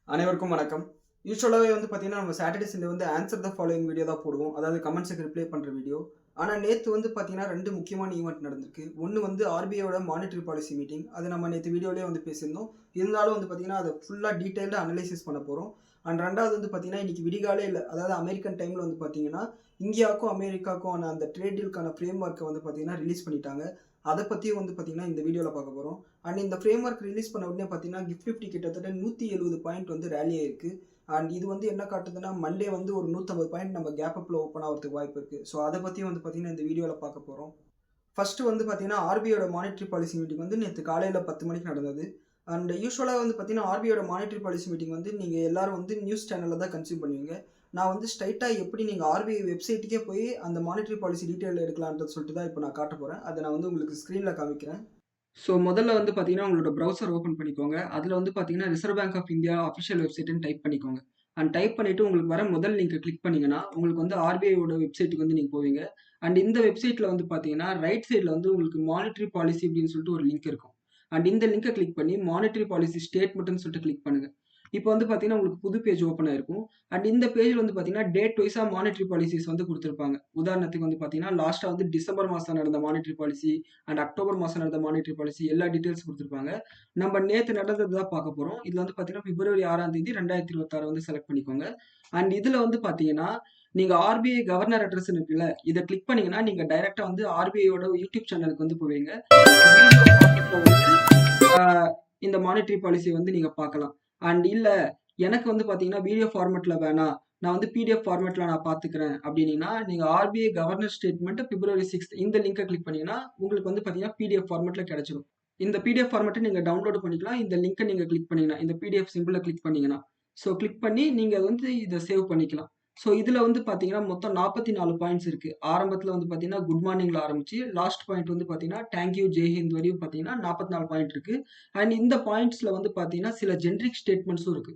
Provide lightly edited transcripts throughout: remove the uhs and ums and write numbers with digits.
அனைவருக்கும் வணக்கம். யூசுவலாவே வந்து பார்த்தீங்கன்னா, நம்ம சாட்டர்டே, சண்டே வந்து ஆன்சர் த ஃபாலோயிங் வீடியோ தான் போடுவோம். அதாவது கமெண்ட்ஸுக்கு ரிப்ளை பண்ற வீடியோ. ஆனா நேத்து வந்து பார்த்தீங்கன்னா, 2 முக்கியமான ஈவென்ட் நடந்திருக்கு. ஒண்ணு வந்து ஆர்பிஐயோட மானிட்டரி பாலிசி மீட்டிங். அது நம்ம நேத்து வீடியோலயே வந்து பேசியிருந்தோம். இருந்தாலும் வந்து பார்த்தீங்கன்னா, அத ஃபுல்லா டீட்டெயில்டா அனலைசிஸ் பண்ண போறோம். அண்ட் 2வது வந்து பார்த்தீங்கன்னா, இன்னைக்கு விடிகாலையில அதாவது அமெரிக்கன் டைம்ல வந்து பார்த்தீங்கன்னா, இந்தியாவுக்கும் அமெரிக்காவுக்கும் ஆன அந்த ட்ரேட் டீல்க்கான ஃப்ரேம் ஒர்க்க வந்து பார்த்தீங்கன்னா, ரிலீஸ் பண்ணிட்டாங்க. அத பத்தியும் வந்து பார்த்தீங்கன்னா, இந்த வீடியோல பார்க்க போறோம். அண்ட் இந்த ஃப்ரேம் ஒர்க் ரிலீஸ் பண்ண உடனே பார்த்தீங்கன்னா, கிஃப்ட் நிஃப்டி கிட்டத்தட்ட 170 பாயிண்ட் வந்து ராலி ஆயிருக்கு. அண்ட் இது வந்து என்ன காட்டுதுன்னா, மண்டே வந்து ஒரு 150 பாயிண்ட் நம்ம கேப் அப்ல ஓப்பன் ஆகுறதுக்கு வாய்ப்பு இருக்கு. ஸோ அத பத்தியும் வந்து பார்த்தீங்கன்னா, இந்த வீடியோல பார்க்க போறோம். ஃபர்ஸ்ட் வந்து பார்த்தீங்கன்னா, ஆர்பிஐயோட மானிட்டரி பாலிசி மீட்டிங் வந்து நேத்து காலையில 10 மணிக்கு நடந்தது. அண்ட் யூசுவலா வந்து பார்த்தீங்கன்னா, ஆர்பிஐயோட மானிட்டரி பாலிசி மீட்டிங் வந்து நீங்க எல்லாரும் வந்து நியூஸ் சேனல்ல தான் கன்சியூம் பண்ணுவீங்க. நான் வந்து ஸ்ட்ரைட்டா எப்படி நீங்க ஆர்பிஐ வெப்சைட்டுக்கே போய் அந்த மானிட்டரி பாலிசி டீட்டெயில் எடுக்கலாம்ன்றத சொல்லிட்டு தான் இப்ப நான் காட்டப் போறேன். அத நான் வந்து உங்களுக்கு ஸ்க்ரீன்ல காமிக்கிறேன். ஸோ முதல்ல வந்து பார்த்தீங்கன்னா, உங்களோட ப்ரௌசர் ஓப்பன் பண்ணிக்கோங்க. அதில வந்து பார்த்தீங்கன்னா, Reserve Bank of India official வெப்சைட்ன்னு டைப் பண்ணிக்கோங்க. அண்ட் டைப் பண்ணிட்டு உங்களுக்கு வர முதல் லிங்க்க கிளிக் பண்ணீங்கன்னா, உங்களுக்கு வந்து ஆர்பிஐயோட வெப்சைட்டுக்கு வந்து நீங்க போவீங்க. அண்ட் இந்த வெப்சைட்ல வந்து பார்த்தீங்கன்னா, ரைட் சைட்ல வந்து உங்களுக்கு மானிட்டரி பாலிசி அப்படின்னு சொல்லிட்டு ஒரு லிங்க் இருக்கும். அண்ட் இந்த லிங்க்க கிளிக் பண்ணி மானிட்டரி பாலிசி ஸ்டேட்மெண்ட்ன்னு சொல்லிட்டு கிளிக் பண்ணுங்க. இப்போ வந்து பார்த்தீங்கன்னா, உங்களுக்கு புது பேஜ் ஓப்பன் ஆயிருக்கும். அண்ட் இந்த பேஜ்ல வந்து பார்த்தீங்கன்னா, டேட் வைஸா மானிட்டரி பாலிசிஸ் வந்து குடுத்திருப்பாங்க. உதாரணத்துக்கு வந்து பார்த்தீங்கன்னா, லாஸ்ட்டா வந்து டிசம்பர் மாசம் நடந்த மானிட்டரி பாலிசி அண்ட் அக்டோபர் மாசம் நடந்த மானிட்டரி பாலிசி எல்லா டீட்டெயில்ஸ் குடுத்திருப்பாங்க. நம்ம நேத்து நடந்தது தான் பார்க்க போறோம். இதுல வந்து பார்த்தீங்கன்னா, பிப்ரவரி 6ஆம் தேதி 2026 வந்து செலக்ட் பண்ணிக்கோங்க. அண்ட் இதுல வந்து பார்த்தீங்கன்னா, நீங்க ஆர்பிஐ கவர்னர் அட்ரஸ்ன்னு இருக்குல்ல, இத கிளிக் பண்ணீங்கன்னா, நீங்க டைரக்ட்டா வந்து ஆர்பிஐயோட யூடியூப் சேனலுக்கு வந்து போவீங்க. வீடியோ ஃபார்மட்ல வந்து ஆ இந்த மானிட்டரி பாலிசிய வந்து நீங்க பார்க்கலாம். அண்ட் இல்ல எனக்கு வந்து பார்த்தீங்கன்னா, வீடியோ ஃபார்மட்ல வேணாம். நான் வந்து பிடிஎஃப் ஃபார்மட்ல நான் பார்த்துக்கிறேன் அப்டின்னீங்கன்னா, நீங்க ஆர்பிஐ கவர்னர் ஸ்டேட்மெண்ட் பிப்ரவரி 6 இந்த லிங்க கிளிக் பண்ணீங்கன்னா, உங்களுக்கு வந்து பார்த்தீங்கன்னா, பிடிஎஃப் ஃபார்மட்ல கிடைச்சிரும். இந்த பிடிஎஃப் ஃபார்மட்ட நீங்க டவுன்லோட் பண்ணிக்கலாம். இந்த லிங்க நீங்க கிளிக் பண்ணீங்கன்னா, இந்த பிடிஎஃப் சிம்பல கிளிக் பண்ணீங்கன்னா. ஸோ கிளிக் பண்ணி நீங்க வந்து இத சேவ் பண்ணிக்கலாம். ஸோ இதுல வந்து பார்த்தீங்கன்னா, மொத்தம் 44 பாயிண்ட்ஸ் இருக்கு. ஆரம்பத்துல வந்து பார்த்தீங்கன்னா, குட் மார்னிங்ல ஆரம்பிச்சு, லாஸ்ட் பாயிண்ட் வந்து பார்த்தீங்கன்னா, தேங்க் யூ, ஜெய் ஹிந்த் வரையும் பார்த்தீங்கன்னா, 44 பாயிண்ட் இருக்கு. அண்ட் இந்த பாயிண்ட்ஸ்ல வந்து பார்த்தீங்கன்னா, சில ஜெனரிக் ஸ்டேட்மெண்ட்ஸும் இருக்கு.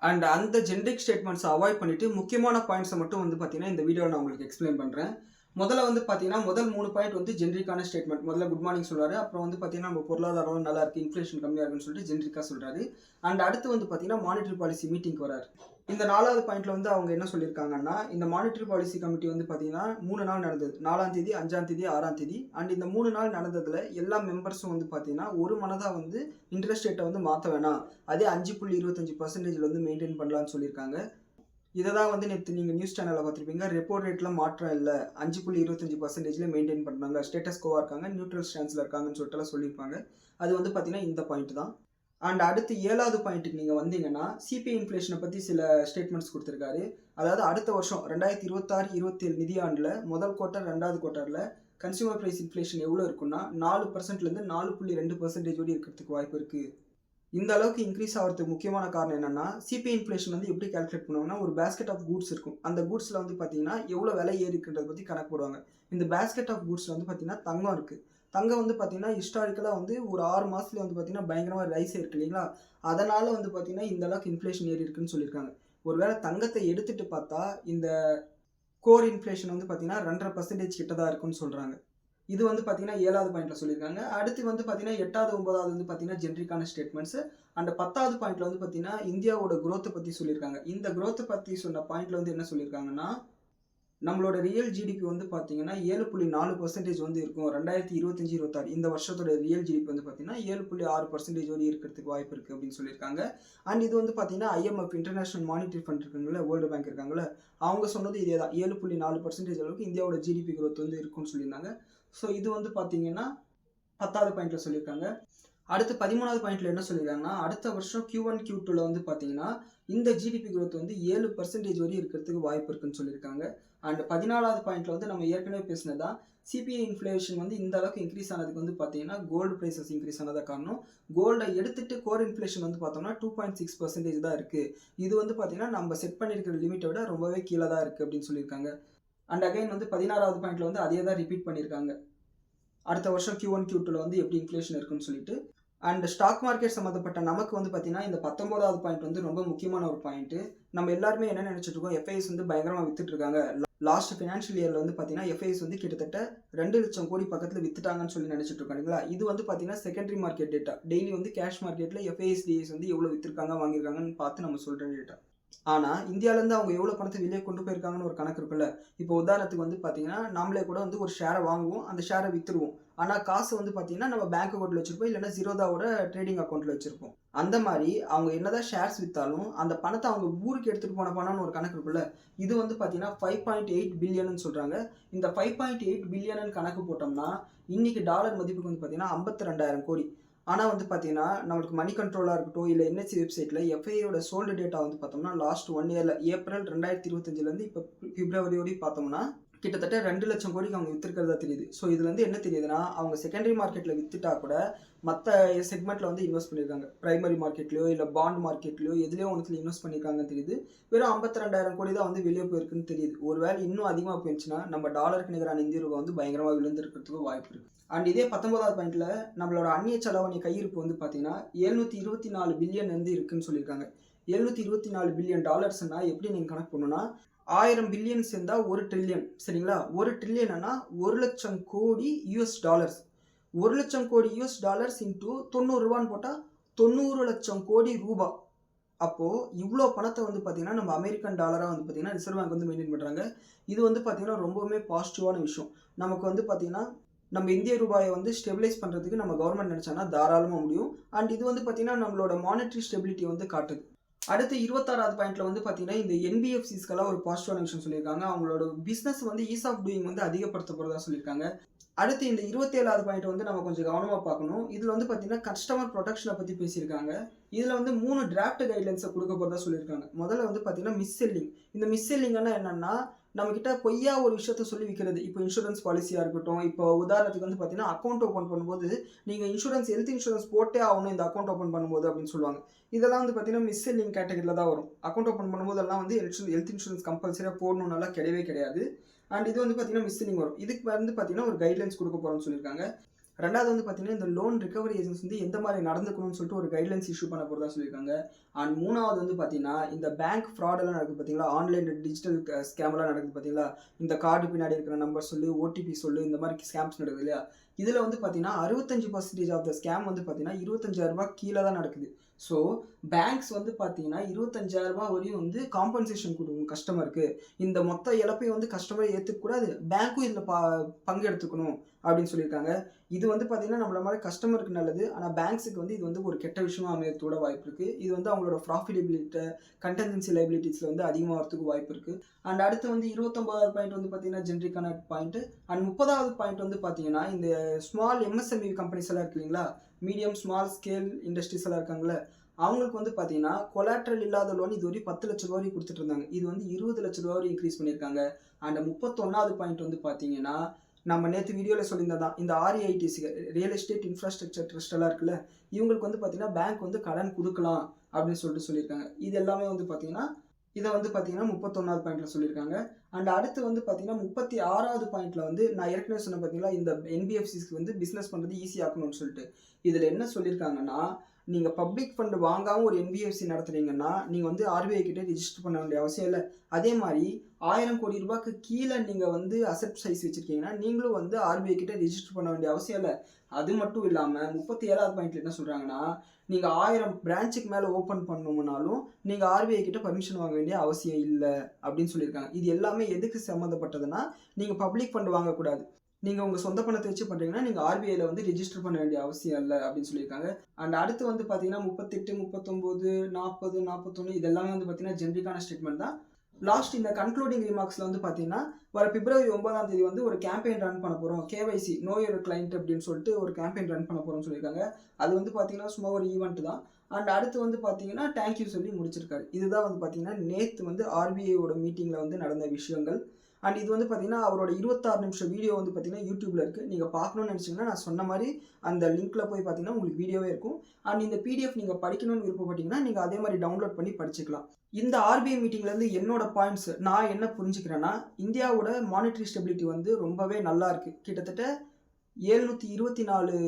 அண்ட் அந்த ஜெனரிக் ஸ்டேட்மெண்ட்ஸ அவாய்ட் பண்ணிட்டு, முக்கியமான பாயிண்ட்ஸ மட்டும் வந்து பார்த்தீங்கன்னா, இந்த வீடியோல நான் உங்களுக்கு எக்ஸ்பிளைன் பண்றேன். முதல்ல வந்து பார்த்தீங்கன்னா, முதல் 3 பாயிண்ட் வந்து ஜெனரிக்கான ஸ்டேட்மெண்ட். முதல்ல குட் மார்னிங் சொல்றாரு. அப்புறம் வந்து பார்த்தீங்கன்னா, நம்ம பொருளாதாரம் நல்லா இருக்கு, இன்ஃப்ளேஷன் கம்மியா இருக்குன்னு சொல்லிட்டு ஜெனரிக்கா சொல்றாரு. அண்ட் அடுத்து வந்து பார்த்தீங்கன்னா, மானிட்டரி பாலிசி மீட்டிங்க்கு வராரு. இந்த 4வது பாயிண்ட்ல வந்து அவங்க என்ன சொல்லியிருக்காங்கன்னா, இந்த மானிட்டரி பாலிசி கமிட்டி வந்து பார்த்தீங்கன்னா, 3 நாள் நடந்தது. 4ஆம் தேதி, 5ஆம் தேதி, 6ஆம் தேதி. அண்ட் இந்த 3 நாள் நடந்ததுல எல்லா மெம்பர்ஸும் வந்து பார்த்தீங்கன்னா, ஒரு மனதா வந்து இன்ட்ரெஸ்ட் ரேட்ட வந்து மாத்த வேணாம். அதே 5.25% வந்து மெயின்டெயின் பண்ணலாம்னு சொல்லியிருக்காங்க. இத தான் வந்து நேத்து நீங்க நியூஸ் சேனல்ல பார்த்திருப்பீங்க. ரெப்போ ரேட்ல மாற்றம் இல்ல. 5.25%ல மெயின்டெயின் பண்றாங்க. ஸ்டேட்டஸ் கோவா இருக்காங்க. நியூட்ரல் ஸ்டான்ஸ்ல இருக்காங்கன்னு சொல்லிட்டுலாம் சொல்லியிருப்பாங்க. அது வந்து பார்த்தீங்கன்னா, இந்த பாயிண்ட் தான். அண்ட் அடுத்து 7வது பாயிண்ட்க்கு நீங்க வந்தீங்கன்னா, சிபிஐ இன்ஃப்ளேஷன பத்தி சில ஸ்டேட்மெண்ட்ஸ் குடுத்திருக்காரு. அதாவது அடுத்த வருஷம் 2026, 27 நிதியாண்டுல முதல் குவார்ட்டர், 2வது குவார்ட்டர்ல கன்சியூமர் பிரைஸ் இன்ஃப்ளேஷன் எவ்வளோ இருக்குன்னா, 4%லேருந்து 4.2% வரை இருக்கிறதுக்கு வாய்ப்பு இருக்கு. இந்த அளவுக்கு இன்க்ரீஸ் ஆகுறதுக்கு முக்கியமான காரணம் என்னன்னா, சிபிஐ இன்ஃப்ளேஷன் வந்து எப்படி கால்குலேட் பண்ணுவாங்கன்னா, ஒரு பேஸ்கெட் ஆஃப் கூட்ஸ் இருக்கும். அந்த கூட்ஸ்ல வந்து பார்த்தீங்கன்னா, எவ்வளோ விலை ஏறி இருக்குன்றத பத்தி கணக்கு போடுவாங்க. இந்த பேஸ்கெட் ஆஃப் கூட்ஸ்ல வந்து பார்த்தீங்கன்னா, தங்கம் இருக்கு. தங்கம் வந்து பார்த்தீங்கன்னா, ஹிஸ்டாரிக்கலா வந்து ஒரு 6 மாசத்துல வந்து பார்த்தீங்கன்னா, பயங்கரமா ரைஸ் ஆயிருக்கு இல்லைங்களா? அதனால வந்து பார்த்தீங்கன்னா, இந்த அளவுக்கு இன்ஃப்ளேஷன் ஏறி இருக்குன்னு சொல்லியிருக்காங்க. ஒருவேள தங்கத்த எடுத்துட்டு பார்த்தா, இந்த கோர் இன்ஃப்ளேஷன் வந்து பார்த்தீங்கன்னா, 2.5% கிட்ட தான் இருக்குன்னு சொல்றாங்க. இது வந்து பார்த்தீங்கன்னா, 7வது பாயிண்ட்ல சொல்லியிருக்காங்க. அடுத்து வந்து பார்த்தீங்கன்னா, 8வது, 9வது வந்து பார்த்தீங்கன்னா, ஜெனரிக்கான ஸ்டேட்மெண்ட்ஸ். அண்ட் 10வது பாயிண்ட்ல வந்து பார்த்தீங்கன்னா, இந்தியாவோட குரோத்த பத்தி சொல்லியிருக்காங்க. இந்த குரோத்த பத்தி சொன்ன பாயிண்ட்ல வந்து என்ன சொல்லியிருக்காங்கன்னா, நம்மளோட ரியல் ஜிடிபி வந்து பார்த்தீங்கன்னா, 7.4% வந்து இருக்கும். 2025, 26 இந்த வருஷத்தோட ரியல் ஜிடிபி வந்து பார்த்தீங்கன்னா, 7.6% வரை இருக்கிறதுக்கு வாய்ப்பு இருக்கு அப்படின்னு சொல்லியிருக்காங்க. அண்ட் இது வந்து பார்த்தீங்கன்னா, ஐஎம்எஃப் இன்டர்நேஷனல் மானிட்டரி ஃபண்ட் இருக்காங்கல்ல, வேர்ல்டு பேங்க் இருக்காங்கல்ல, அவங்க சொன்னது இதே தான். 7.4% அளவுக்கு இந்தியாவோட ஜிடிபி குரோத் வந்து இருக்கும்னு சொல்லியிருந்தாங்க. ஸோ இது வந்து பார்த்தீங்கன்னா, 10வது பாயிண்ட்ல சொல்லியிருக்காங்க. அடுத்து 13வது பாயிண்ட்ல என்ன சொல்லியிருக்காங்கன்னா, அடுத்த வருஷம் Q1, Q2ல வந்து பார்த்தீங்கன்னா, இந்த ஜிடிபி குரோத் வந்து 7% வரை இருக்கிறதுக்கு வாய்ப்பு இருக்குன்னு சொல்லியிருக்காங்க. அண்ட் 14வது பாயிண்ட்ல வந்து நம்ம ஏற்கனவே பேசினது தான். சிபிஐ இன்ஃப்ளேஷன் வந்து இந்த அளவுக்கு இன்க்ரீஸ் ஆனதுக்கு வந்து பார்த்தீங்கன்னா, கோல்டு பிரைஸஸ் இன்க்ரீஸ் ஆனதா காரணம். கோல்ட எடுத்துட்டு கோர் இன்ஃப்ளேஷன் வந்து பார்த்தோம்னா 2.6% தான் இருக்கு. இது வந்து பார்த்தீங்கன்னா, நம்ம செட் பண்ணியிருக்கிற லிமிட்ட விட ரொம்பவே கீழ தான் இருக்கு அப்படின்னு சொல்லியிருக்காங்க. அண்ட் அகைன் வந்து 16வது பாயிண்ட்ல வந்து அதே தான் ரிப்பீட் பண்ணியிருக்காங்க. அடுத்த வருஷம் Q1, Q2ல வந்து எப்படி இன்ஃப்ளேஷன் இருக்குன்னு சொல்லிட்டு. அண்ட் ஸ்டாக் மார்க்கெட் சம்மந்தப்பட்ட நமக்கு வந்து பார்த்தீங்கன்னா, இந்த 19வது பாயிண்ட் வந்து ரொம்ப முக்கியமான ஒரு பாயிண்ட். நம்ம எல்லாருமே என்ன நினைச்சிட்டு இருக்கோம், எஃப்ஐஎஸ் வந்து பயங்கரமா வித்துட்டு இருக்காங்க. லாஸ்ட் ஃபினான்ஷியல் இயரில் வந்து பார்த்தீங்கன்னா எஃப்ஐஎஸ் வந்து கிட்டத்தட்ட 2 லட்சம் கோடி பக்கத்தில் வித்துட்டாங்கன்னு சொல்லி நினச்சிட்டு இருக்காங்களா. இது வந்து பார்த்தீங்கன்னா செகண்டரி மார்க்கெட் டேட்டா. டெய்லி வந்து கேஷ் மார்க்கெட்டில் எஃப்ஐஎஸ் டிஎஸ் வந்து எவ்வளோ விற்றுருக்காங்க வாங்கியிருக்காங்கன்னு பார்த்து நம்ம சொல்கிற டேட்டா. ஆனால் இந்தியாவிலேருந்து அவங்க எவ்வளோ பணத்தை வெளியே கொண்டு போயிருக்காங்கன்னு ஒரு கணக்கு இருக்குல்ல. இப்போ உதாரணத்துக்கு வந்து பார்த்தீங்கன்னா நாமளே கூட வந்து ஒரு ஷேரை வாங்குவோம், அந்த ஷேரை விற்றுருவோம். ஆனால் காசு வந்து பார்த்தீங்கன்னா நம்ம பேங்க் அக்கௌண்ட்டில் வச்சுருப்போம், இல்லைன்னா ஜீரோதாவோட ட்ரேடிங் அக்கௌண்ட்டில் வச்சுருப்போம். அந்த மாதிரி அவங்க என்னதான் ஷேர்ஸ் விற்றாலும் அந்த பணத்தை அவங்க ஊருக்கு எடுத்துகிட்டு போன பணம்னு ஒரு கணக்கு இருக்குல்ல. இது வந்து பார்த்தீங்கன்னா 5.8 பில்லியன் சொல்கிறாங்க. இந்த 5.8 பில்லியன் கணக்கு போட்டோம்னா இன்னைக்கு டாலர் மதிப்புக்கு வந்து பார்த்தீங்கன்னா 52,000 கோடி. ஆனால் வந்து பார்த்தீங்கன்னா நம்மளுக்கு மணி கண்ட்ரோலாக இருக்கட்டும், இல்லை என்எஸ்சி வெப்சைட்டில் எஃப்ஐயோட சோல்டு டேட்டா வந்து பார்த்தோம்னா லாஸ்ட் 1 இயரில் ஏப்ரல் 2025 இப்போ பிப்ரவரி வரையும் பார்த்தோம்னா கிட்டத்தட்ட 2 லட்சம் கோடிக்கு அவங்க விற்றுக்கிறதா தெரியுது. ஸோ இதுலேருந்து என்ன தெரியுதுன்னா அவங்க செகண்டரி மார்க்கெட்டில் விற்றுட்டா கூட மற்ற செக்மெண்ட்டில் வந்து இன்வெஸ்ட் பண்ணியிருக்காங்க. பிரைமரி மார்க்கெட்லையோ இல்லை பாண்ட் மார்க்கெட்லையோ எதுலேயோ ஒன்றுத்துல இன்வெஸ்ட் பண்ணியிருக்காங்கன்னு தெரியுது. வெறும் 52,000 கோடி தான் வந்து வெளியே போயிருக்குன்னு தெரியுது. ஒரு வேளை இன்னும் அதிகமாக போயிருந்துச்சுன்னா நம்ம டாலருக்கு நிகரான இந்திய ரூபா வந்து பயங்கரமாக விழுந்திருக்கிறதுக்கு வாய்ப்பு இருக்குது. அண்ட் இதே 19வது பாயிண்ட்ல நம்மளோட அந்நிய செலவணி கையிருப்பு வந்து பார்த்தீங்கன்னா 724 பில்லியன் வந்து இருக்குன்னு சொல்லியிருக்காங்க. 724 பில்லியன் டாலர்ஸ்னா எப்படி நீங்கள் கணக்கு பண்ணணும்னா 1000 பில்லியன் சேர்ந்தா 1 ட்ரில்லியன். சரிங்களா? 1 ட்ரில்லியன்னா 1 லட்சம் கோடி யூஎஸ் டாலர்ஸ். 1 லட்சம் கோடி யூஎஸ் டாலர்ஸ் இன்டூ 90 ரூபான்னு போட்டால் 90 லட்சம் கோடி ரூபா. அப்போது இவ்வளோ பணத்தை வந்து பார்த்தீங்கன்னா நம்ம அமெரிக்கன் டாலராக வந்து பார்த்தீங்கன்னா ரிசர்வ் பேங்க் வந்து மெயின்டைன் பண்ணுறாங்க. இது வந்து பார்த்தீங்கன்னா ரொம்பவுமே பாசிட்டிவான விஷயம். நமக்கு வந்து பார்த்தீங்கன்னா நம்ம இந்திய ரூபாயை வந்து ஸ்டெபிலைஸ் பண்ணுறதுக்கு நம்ம கவர்மெண்ட் நினச்சாங்கன்னா தாராளமாக முடியும். அண்ட் இது வந்து பார்த்தீங்கன்னா நம்மளோட மானிட்டரி ஸ்டெபிலிட்டி வந்து காட்டுது. அடுத்து 26வது பாயிண்ட்ல வந்து பார்த்தீங்கன்னா இந்த என்பிஎஃப்சிஸ்க்கெல்லாம் ஒரு பாசிட்டிவான விஷயம் சொல்லியிருக்காங்க. அவங்களோட பிஸ்னஸ் வந்து ஈஸ் ஆஃப் டூயிங் வந்து அதிகப்படுத்த போகிறதா சொல்லியிருக்காங்க. அடுத்து இந்த 27வது பாயிண்ட் வந்து நம்ம கொஞ்சம் கவனமாக பார்க்கணும். இதில் வந்து பார்த்தீங்கன்னா கஸ்டமர் ப்ரொடெக்ஷனை பற்றி பேசியிருக்காங்க. இதில் வந்து 3 டிராஃப்ட் கைட்லைன்ஸை கொடுக்க போகிறதா சொல்லியிருக்காங்க. முதல்ல வந்து பார்த்தீங்கன்னா மிஸ் செல்லிங். இந்த மிஸ் செல்லிங்னா என்னன்னா நம்மக்கிட்ட பொய்யா ஒரு விஷயத்த சொல்லி விற்கிறது. இப்போ இன்சூரன்ஸ் பாலிசியாக இருக்கட்டும், இப்போ உதாரணத்துக்கு வந்து பார்த்தீங்கன்னா அக்கௌண்ட் ஓப்பன் பண்ணும்போது நீங்கள் ஹெல்த் இன்சூரன்ஸ் போட்டே ஆகணும் இந்த அக்கௌண்ட் ஓப்பன் பண்ணும்போது அப்படின்னு சொல்லுவாங்க. இதெல்லாம் வந்து பார்த்தீங்கன்னா மிஸ் செல்லிங் கேட்டகரியில் தான் வரும். அக்கௌண்ட் ஓப்பன் பண்ணும்போதெல்லாம் வந்து ஹெல்த் இன்சூரன்ஸ் கம்பல்சரியாக போடணும்னாலாம் கிடையவே கிடையாது. அண்ட் இது வந்து பார்த்தீங்கன்னா மிஸ் செல்லிங் வரும். இதுக்கு வந்து பார்த்தீங்கன்னா ஒரு கைட்லைன்ஸ் கொடுக்க போகிறோம்னு சொல்லியிருக்காங்க. ரெண்டாவது வந்து பார்த்தீங்கன்னா இந்த லோன் ரிகவரி ஏஜென்ட்ஸ் வந்து எந்த மாதிரி நடந்துக்கணும்னு சொல்லிட்டு ஒரு கைட்லைன்ஸ் இஷ்யூ பண்ண போகிறதா சொல்லியிருக்காங்க. அண்ட் மூணாவது வந்து பார்த்தீங்கன்னா இந்த பேங்க் ஃப்ராடெல்லாம் நடக்குது பார்த்தீங்களா, ஆன்லைன் டிஜிட்டல் ஸ்கேம்லாம் நடக்குது பார்த்தீங்களா, இந்த கார்டு பின்னாடி இருக்கிற நம்பர் சொல்லு, ஓடிபி சொல்லு, இந்த மாதிரி ஸ்கேம்ஸ் நடக்குது இல்லையா. இதில் வந்து பார்த்தீங்கன்னா 65% ஆஃப் த ஸ்கேம் வந்து பார்த்தீங்கன்னா 25,000 ரூபாய் கீழே தான் நடக்குது. ஸோ பேங்க்ஸ் வந்து பார்த்தீங்கன்னா 25,000 ரூபாய் வரையும் வந்து காம்பன்சேஷன் கொடுக்கும் கஸ்டமருக்கு. இந்த மொத்த இழப்பையும் வந்து கஸ்டமரை ஏற்றுக்கூடாது, பேங்க்கும் இதில் பங்கெடுத்துக்கணும் அப்படின்னு சொல்லியிருக்காங்க. இது வந்து பார்த்தீங்கன்னா நம்மள மாதிரி கஸ்டமருக்கு நல்லது. ஆனால் பேங்க்ஸுக்கு வந்து இது வந்து ஒரு கெட்ட விஷயமா அமையத்தோட வாய்ப்பு இருக்குது. இது வந்து அவங்களோட ப்ராஃபிட்டபிலிட்டி கண்டென்சி லைபிலிட்டிஸில் வந்து அதிகமாக வரதுக்கு வாய்ப்பு இருக்குது. அண்ட் அடுத்து வந்து 29வது பாயிண்ட் வந்து பார்த்தீங்கன்னா ஜென்ரிக்கான பாயிண்ட். அண்ட் 30வது பாயிண்ட் வந்து பார்த்தீங்கன்னா இந்த ஸ்மால் எம்எஸ்எம்இ கம்பெனிஸ் எல்லாம் இருக்கு இல்லைங்களா, மீடியம் ஸ்மால் ஸ்கேல் இண்டஸ்ட்ரீஸ் எல்லாம் இருக்காங்களே, அவங்களுக்கு வந்து பார்த்தீங்கன்னா கொலாட்ரல் இல்லாத லோன் இதுவரை 10 லட்ச ரூபா வரைக்கும் கொடுத்துட்டு இருந்தாங்க. இது வந்து 20 லட்ச ரூபா வரை இன்க்ரீஸ் பண்ணியிருக்காங்க. அண்ட் 31வது பாயிண்ட் வந்து பார்த்தீங்கன்னா நம்ம நேற்று வீடியோவில் சொல்லியிருந்ததான் இந்த REITs real estate infrastructure trust எல்லாம் இருக்குல்ல, இவங்களுக்கு வந்து பார்த்தீங்கன்னா பேங்க் வந்து கடன் கொடுக்கலாம் அப்படின்னு சொல்லியிருக்காங்க. இது எல்லாமே வந்து பார்த்தீங்கன்னா இதை வந்து பார்த்தீங்கன்னா 31வது பாயிண்ட்ல சொல்லியிருக்காங்க. அண்ட் அடுத்து வந்து பார்த்தீங்கன்னா 36வது பாயிண்ட்ல வந்து நான் ஏற்கனவே சொன்ன பார்த்தீங்களா இந்த என்பிஎஃப்சிஸ்க்கு வந்து பிஸ்னஸ் பண்ணுறது ஈஸியாக்கணும்னு சொல்லிட்டு. இதில் என்ன சொல்லியிருக்காங்கன்னா நீங்கள் பப்ளிக் ஃபண்டு வாங்காமல் ஒரு என்பிஎஃப்சி நடத்துறீங்கன்னா நீங்கள் வந்து RBI கிட்டே ரிஜிஸ்டர் பண்ண வேண்டிய அவசியம் இல்லை. அதே மாதிரி 1000 கோடி ரூபாய்க்கு கீழே நீங்கள் வந்து அசெட் சைஸ் வச்சுருக்கீங்கன்னா நீங்களும் வந்து RBI கிட்டே ரிஜிஸ்டர் பண்ண வேண்டிய அவசியம் இல்லை. அது மட்டும் இல்லாமல் 37வது பாயிண்ட்ல என்ன சொல்கிறாங்கன்னா நீங்கள் 1000 பிரான்ச்சுக்கு மேலே ஓப்பன் பண்ணணும்னாலும் நீங்கள் RBI கிட்ட பர்மிஷன் வாங்க வேண்டிய அவசியம் இல்லை அப்படின்னு சொல்லியிருக்காங்க. இது எல்லாமே எதுக்கு சம்மந்தப்பட்டதுன்னா நீங்கள் பப்ளிக் ஃபண்டு வாங்கக்கூடாது, நீங்கள் உங்கள் சொந்த பணத்தை வச்சு பண்ணுறீங்கன்னா நீங்கள் RBIயில் வந்து ரிஜிஸ்டர் பண்ண வேண்டிய அவசியம் இல்லை அப்படின்னு சொல்லியிருக்காங்க. அண்ட் அடுத்து வந்து பார்த்தீங்கன்னா 38, 39, 40, 41 இதெல்லாமே வந்து பார்த்தீங்கன்னா ஜென்ரிக்கான ஸ்டேட்மெண்ட் தான். லாஸ்ட் இந்த கன்க்ளூடிங் ரிமார்க்ஸில் வந்து பார்த்தீங்கன்னா வர பிப்ரவரி 9ஆம் தேதி வந்து ஒரு கேம்பெயின் ரன் பண்ண போகிறோம், KYC நோ யுவர் கிளைண்ட் அப்படின்னு சொல்லிட்டு ஒரு கேம்பெயின் ரன் பண்ண போகிறோம்னு சொல்லியிருக்காங்க. அது வந்து பார்த்தீங்கன்னா சும்மா ஒரு ஈவெண்ட் தான். அண்ட் அடுத்து வந்து பார்த்தீங்கன்னா தேங்க்யூ சொல்லி முடிச்சிருக்காரு. இதுதான் வந்து பார்த்தீங்கன்னா நேற்று வந்து RBIயோட மீட்டிங்கில் வந்து நடந்த விஷயங்கள். அண்ட் இது வந்து பார்த்தீங்கன்னா அவரோட 26 நிமிஷம் வீடியோ வந்து பார்த்தீங்கன்னா யூடியூப்ல இருக்குது. நீங்கள் பார்க்கணும்னு நினச்சிங்கன்னா நான் சொன்ன மாதிரி அந்த லிங்க்கில் போய் பார்த்தீங்கன்னா உங்களுக்கு வீடியோவே இருக்கும். அண்ட் இந்த PDF நீங்கள் படிக்கணும்னு விருப்பப்பட்டீங்கன்னா நீங்கள் அதே மாதிரி டவுன்லோட் பண்ணி படிச்சுக்கலாம். இந்த RBI மீட்டிங்லேருந்து என்னோட பாயிண்ட்ஸ் நான் என்ன புரிஞ்சுக்கிறேன்னா இந்தியாவோட மானிட்டரி ஸ்டெபிலிட்டி வந்து ரொம்பவே நல்லா இருக்குது. கிட்டத்தட்ட 724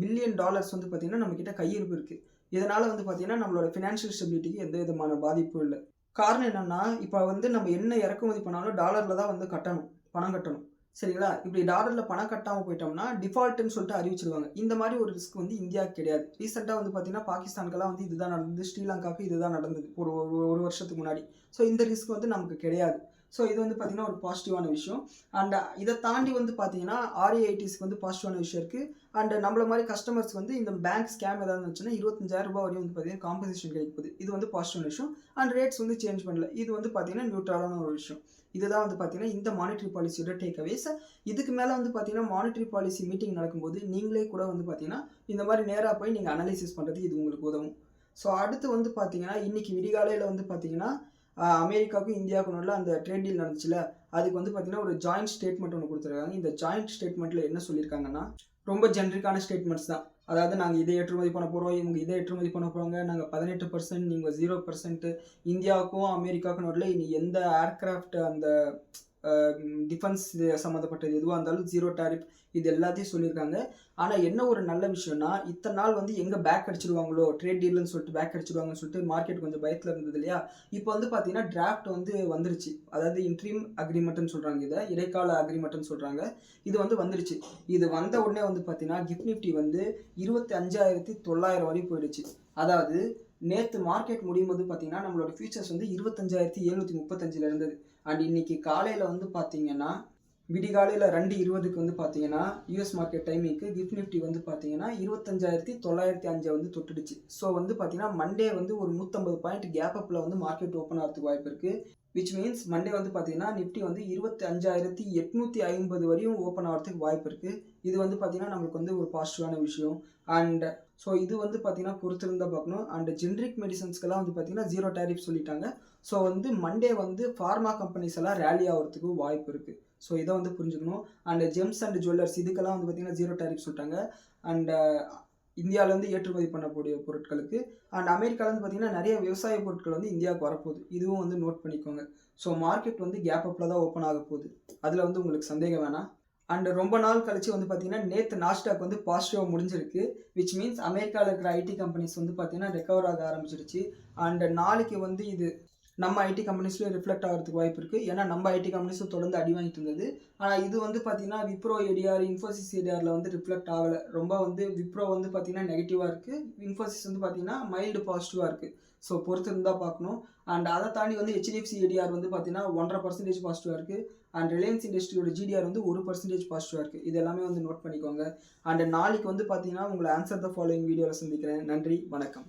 பில்லியன் டாலர்ஸ் வந்து பார்த்தீங்கன்னா நம்மக்கிட்ட கையிருப்பு இருக்குது. இதனால் வந்து பார்த்தீங்கன்னா நம்மளோட ஃபினான்ஷியல் ஸ்டெபிலிட்டிக்கு எந்த விதமான பாதிப்பும் இல்லை. காரணம் என்னன்னா, இப்ப வந்து நம்ம என்ன இறக்குமதி பண்ணாலும் டாலர்ல தான் வந்து கட்டணும். பணம் கட்டணும். சரிங்களா? இப்படி டாலர்ல பணம் கட்டாம போயிட்டோம்னா, டிஃபால்ட்ன்னு சொல்லிட்டு அறிவிச்சுருவாங்க. இந்த மாரி ஒரு ரிஸ்க் வந்து இந்தியாவுக்கு கிடையாது. ரீசென்ட்டா வந்து பார்த்தீங்கன்னா, பாகிஸ்தானுக்கெல்லாம் வந்து இதுதான் நடந்தது. ஸ்ரீலங்காவுக்கு இதுதான் நடந்தது. ஒரு ஒரு 1 வருஷத்துக்கு முன்னாடி. ஸோ இந்த ரிஸ்க் வந்து நமக்கு கிடையாது. ஸோ இது வந்து பார்த்தீங்கன்னா, ஒரு பாசிட்டிவான விஷயம். அண்ட் இத தாண்டி வந்து பார்த்தீங்கன்னா, RAITஸ்க்கு வந்து பாசிட்டிவான விஷயம் இருக்கு. அண்ட் நம்மள மாரி கஸ்டமர்ஸ் வந்து இந்த பேங்க் ஸ்கேம் ஏதாவது இருந்துச்சுன்னா, ரூ. 25,000 வரையும் வந்து பார்த்தீங்கன்னா, காம்பன்சேஷன் கிடைக்க போகுது. இது வந்து பாசிட்டிவான விஷயம். அண்ட் ரேட்ஸ் வந்து சேஞ்ச் பண்ணல. இது வந்து பார்த்தீங்கன்னா, நியூட்ரலான ஒரு விஷயம். இதுதான் வந்து பார்த்தீங்கன்னா, இந்த மானிட்டரி பாலிசியோட டேக் அவேஸ். இதுக்கு மேல வந்து பார்த்தீங்கன்னா, மானிட்டரி பாலிசி மீட்டிங் நடக்கும்போது, நீங்களே கூட வந்து பார்த்தீங்கன்னா, இந்த மாரி நேரா போய் நீங்க அனலைசிஸ் பண்றதுக்கு இது உங்களுக்கு உதவும். ஸோ அடுத்து வந்து பார்த்தீங்கன்னா, இன்னைக்கு விடிகாலையில வந்து பார்த்தீங்கன்னா, அமெரிக்காவுக்கும் இந்தியாவுக்கும் நடுவுல அந்த ட்ரேட் டீல் நடந்துச்சுல்ல, அதுக்கு வந்து பார்த்தீங்கன்னா, ஒரு ஜாயிண்ட் ஸ்டேட்மெண்ட் ஒண்ணு குடுத்துருக்காங்க. இந்த ஜாயிண்ட் ஸ்டேட்மெண்ட்ல என்ன சொல்லியிருக்காங்கன்னா, ரொம்ப ஜெனரிக்கான ஸ்டேட்மெண்ட்ஸ் தான். அதாவது நாங்க இத ஏற்றுமதி பண்ண போறோம், இவங்க இத ஏற்றுமதி பண்ண போறாங்க. நாங்க 18% நீங்க 0% இந்தியாவுக்கும் அமெரிக்காவுக்கும் நடுவுல இனி எந்த ஏர்கிராஃப்ட் அந்த டிஃபென்ஸ் சம்மந்தப்பட்டது எதுவா இருந்தாலும் 0 டாரிஃப் இது எல்லாத்தையும் சொல்லியிருக்காங்க. ஆனா என்ன ஒரு நல்ல விஷயம்னா, இத்தன நாள் வந்து எங்க பேக் அடிச்சுருவாங்களோ, ட்ரேட் டீல்ன்னு சொல்லிட்டு பேக் அடிச்சுருவாங்கன்னு சொல்லிட்டு மார்க்கெட் கொஞ்சம் பயத்துல இருந்தது இல்லையா? இப்போ வந்து பார்த்தீங்கன்னா, டிராஃப்ட் வந்து வந்துருச்சு. அதாவது இன்ட்ரீம் அக்ரீமெண்ட்ன்னு சொல்றாங்க இத. இடைக்கால அக்ரீமெண்ட்ன்னு சொல்றாங்க. இது வந்து வந்துருச்சு. இது வந்த உடனே வந்து பார்த்தீங்கன்னா, கிஃப்ட் நிஃப்டி வந்து 25,900 வரையும் போயிடுச்சு. அதாவது நேத்து மார்க்கெட் முடியும்போது பார்த்தீங்கன்னா, நம்மளோட ஃபியூச்சர்ஸ் வந்து 25,735ல இருந்தது. அண்ட் இன்னைக்கு காலையில வந்து பார்த்தீங்கன்னா, விடிகாலையில 2:20க்கு வந்து பார்த்தீங்கன்னா, யுஎஸ் மார்க்கெட் டைமிங்க்கு கிஃப்ட் நிஃப்டி வந்து பார்த்தீங்கன்னா, 25,905 வந்து தொட்டுடுச்சு. ஸோ வந்து பார்த்தீங்கன்னா, மண்டே வந்து ஒரு 150 பாயிண்ட் கேப் அப்ல வந்து மார்க்கெட் ஓப்பன் ஆகுறதுக்கு வாய்ப்பு இருக்கு. விச் மீன்ஸ் மண்டே வந்து பார்த்தீங்கன்னா, நிஃப்டி வந்து 25,850 வரையும் ஓப்பன் ஆகுறதுக்கு வாய்ப்பு இருக்கு. இது வந்து பார்த்தீங்கன்னா, நம்மளுக்கு வந்து ஒரு பாசிட்டிவான விஷயம். அண்ட் ஸோ இது வந்து பார்த்தீங்கன்னா, பொறுத்திருந்து தான் பார்க்கணும். அண்ட் ஜெனரிக் மெடிசின்ஸ்க்கெல்லாம் வந்து பார்த்தீங்கன்னா, 0 டாரிஃப் சொல்லிட்டாங்க. ஸோ வந்து மண்டே வந்து ஃபார்மா கம்பெனிஸ் எல்லாம் ரேலி ஆகுறதுக்கு வாய்ப்பு இருக்கு. ஸோ இத வந்து புரிஞ்சுக்கணும். அண்ட் ஜெம்ஸ் அண்ட் ஜுவல்லர்ஸ் இதுக்கெல்லாம் வந்து பார்த்தீங்கன்னா, 0 டாரிஃப் சொல்லிட்டாங்க. அண்ட் இந்தியாவிலேருந்து ஏற்றுமதி பண்ணக்கூடிய பொருட்களுக்கு. அண்ட் அமெரிக்காவிலேருந்து பார்த்தீங்கன்னா, நிறைய விவசாய பொருட்கள் வந்து இந்தியாவுக்கு வரப்போகுது. இதுவும் வந்து நோட் பண்ணிக்கோங்க. ஸோ மார்க்கெட் வந்து கேப் அப்ல தான் ஓப்பன் ஆக போகுது. அதில வந்து உங்களுக்கு சந்தேகம் வேணாம். அண்ட் ரொம்ப நாள் கழிச்சு வந்து பார்த்தீங்கன்னா, நேத்து நாஸ்டாக் வந்து பாசிட்டிவா முடிஞ்சிருக்கு. விச் மீன்ஸ் அமெரிக்கால இருக்கிற ஐடி கம்பெனிஸ் வந்து பார்த்தீங்கன்னா, ரெக்கவர் ஆக ஆரம்பிச்சிருச்சு. அண்ட் நாளைக்கு வந்து இது நம்ம ஐடி கம்பெனிஸ்லயும் ரிஃப்ளெக்ட் ஆகுறதுக்கு வாய்ப்பு இருக்கு. ஏன்னா நம்ம ஐடி கம்பெனிஸும் தொடர்ந்து அடி வாங்கிட்டு இருந்தது. ஆனா இது வந்து பார்த்தீங்கன்னா, விப்ரோ ஏடிஆர், இன்ஃபோசிஸ் ஏடிஆர்ல வந்து ரிஃப்ளெக்ட் ஆகல. ரொம்ப வந்து விப்ரோ வந்து பார்த்தீங்கன்னா நெகட்டிவா இருக்கு. இன்ஃபோசிஸ் வந்து பார்த்தீங்கன்னா மைல்டு பாசிட்டிவா இருக்கு. ஸோ பொறுத்து இருந்தா பார்க்கணும். அண்ட் அதை தாண்டி வந்து ஹெச்டிஎஃப்சி ஏடிஆர் வந்து பார்த்தீங்கன்னா 1.5% பாசிட்டிவா இருக்கு. அண்ட் ரிலையன்ஸ் இண்டஸ்ட்ரியோட ஜிடிஆர் வந்து 1% பாசிட்டிவா இருக்கு. இது எல்லாமே வந்து நோட் பண்ணிக்கோங்க. அண்ட் நாளைக்கு வந்து பார்த்தீங்கன்னா, உங்களை ஆன்சர் த ஃபாலோயிங் வீடியோல சந்திக்கிறேன். நன்றி, வணக்கம்.